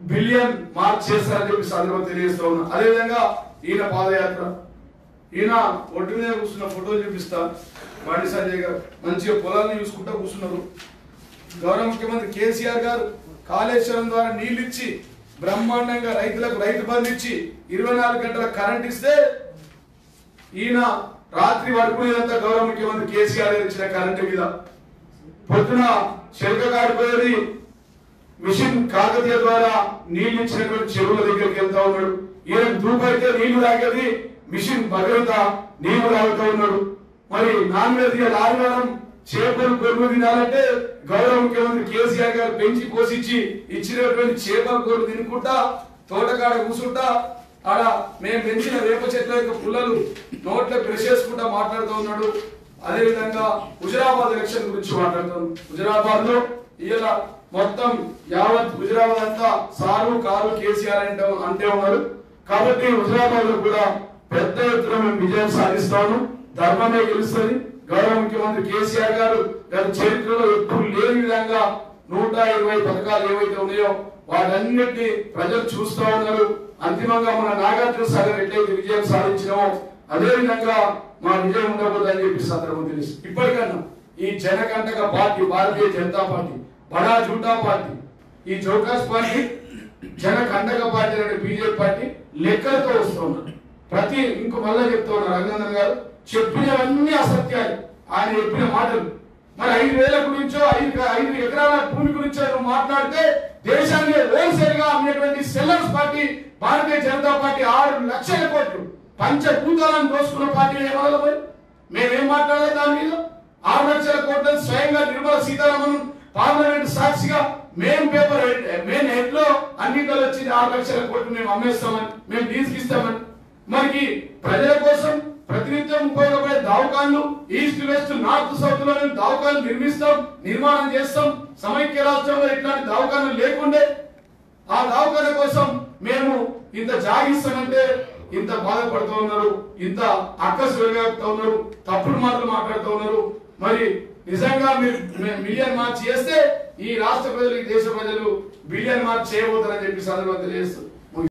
Billion mark చేస్తారని చెప్పి సందర్భంగా తెలియజేస్తా ఉన్నా. అదేవిధంగా ఈయన పాదయాత్ర, ఈయన ఒడ్డు మీద కూర్చున్న ఫోటోలు చూపిస్తా. బండి సంజయ్ గారు మంచిగా పొలాన్ని చూసుకుంటా కూర్చున్నారు. గౌరవ ముఖ్యమంత్రి కేసీఆర్ గారు కాళేశ్వరం ద్వారా నీళ్లు ఇచ్చి బ్రహ్మాండంగా రైతులకు రైతు బంధు ఇచ్చి 24 గంటల కరెంట్ ఇస్తే ఈయన రాత్రి పడుకునేదంతా గౌరవ ముఖ్యమంత్రి కేసీఆర్ గారు ఇచ్చిన కరెంటు మీద. పొద్దున శిల్క కాడిపోయేది మిషన్ కాకతీయ ద్వారా నీళ్లు ఇచ్చినటువంటి చెరువుల దగ్గరికి వెళ్తా ఉన్నాడు. ఈయన దూపైతే నీళ్లు తాగేది మిషన్ భగీరథ నీళ్లు తాగుతూ ఉన్నాడు. మరి నాన్ వెజ్ ఆదివారం చేపలు కొరుగు తినాలంటే గౌరవ ముఖ్యమంత్రి కేసీఆర్ గారు పెంచి పోషించి ఇచ్చినటువంటి చేపల కొరుగు తినుకుంటా తోటకాడ కూర్చుంటా ఆడ మేము పెంచిన వేప చెట్ల యొక్క పుల్లలు నోట్లో బ్రష్ చేసుకుంటా మాట్లాడుతూ ఉన్నాడు. అదేవిధంగా హుజరాబాద్ ఎలక్షన్ గురించి మాట్లాడుతాను. హుజరాబాద్ లో ఇలా మొత్తం యావత్ హుజరాబాద్ అంతా సారు కారు కేసీఆర్ అంటే ఉన్నారు. కాబట్టి హుజరాబాద్ లో కూడా పెద్ద ఎత్తున మేము విజయం సాధిస్తాము. ధర్మమే గెలుస్తుంది. గౌరవ ముఖ్యమంత్రి కేసీఆర్ గారు గత చరిత్రలో ఎప్పుడు లేని విధంగా 120 పథకాలు ఏవైతే ఉన్నాయో వాటన్నిటిని ప్రజలు చూస్తూ ఉన్నారు. అంతిమంగా మన నాగార్జున సాగర్ ఎట్లయితే విజయం సాధించినామో అదే విధంగా మా విజయం ఉండకూడదని చెప్పి సందర్భం తెలుసు. ఇప్పటికన్నా ఈ జనకంటక పార్టీ భారతీయ జనతా పార్టీ బడా జూటా పార్టీ, ఈ జోకాస్ పార్టీ జనకంటక పార్టీ అనే బీజేపీ పార్టీ లెక్కలతో వస్తున్నారు. ప్రతి ఇంకో మళ్ళా చెప్తా ఉన్నారు రఘునందన్ గారు చెప్పినవన్నీ అసత్యాలు. ఆయన చెప్పిన మాటలు మరి 5,000 గురించో 5 ఎకరాల భూమి గురించో మాట్లాడితే దేశాన్ని హోల్సేల్గా అమ్మేటువంటి sellers party Bharatiya Janata party 6 లక్షల కోట్లు పంచభూతాలను దోసుకున్న పార్టీ ఏమన్నా పోయి మేమేం మాట్లాడాలి దాని మీద? 6 లక్షల కోట్లను స్వయంగా నిర్మలా సీతారామన్ పార్లమెంట్ సాక్షిగా మెయిన్ పేపర్ మెయిన్ హెడ్ లో అన్నింటిలో వచ్చింది 6 లక్షల కోట్లు మేము అమ్మేస్తామని, మేము తీసుకిస్తామని. మనకి ప్రజల కోసం ప్రతినిత్యం ఉపయోగపడే దవాఖాన్లు ఈస్ట్ వెస్ట్ నార్త్ సౌత్ లో దవాఖాన్లు నిర్మిస్తాం, నిర్మాణం చేస్తాం. సమైక్య రాష్ట్రంలో ఇట్లాంటి దవాఖాన్లు లేకుండే ఆ దవాఖాన కోసం మేము ఇంత జాగిస్తామంటే ఇంత బాధపడుతూ ఉన్నారు, ఇంత అక్కసు వెలుగుతూ ఉన్నారు, తప్పుడు మాటలు మాట్లాడుతూ ఉన్నారు. మరి నిజంగా మీరు మిలియన్ మార్చ్ చేస్తే ఈ రాష్ట్ర ప్రజలు ఈ దేశ ప్రజలు బిలియన్ మార్చ్ చేయబోతారని చెప్పి సందర్భంగా తెలియజేస్తారు.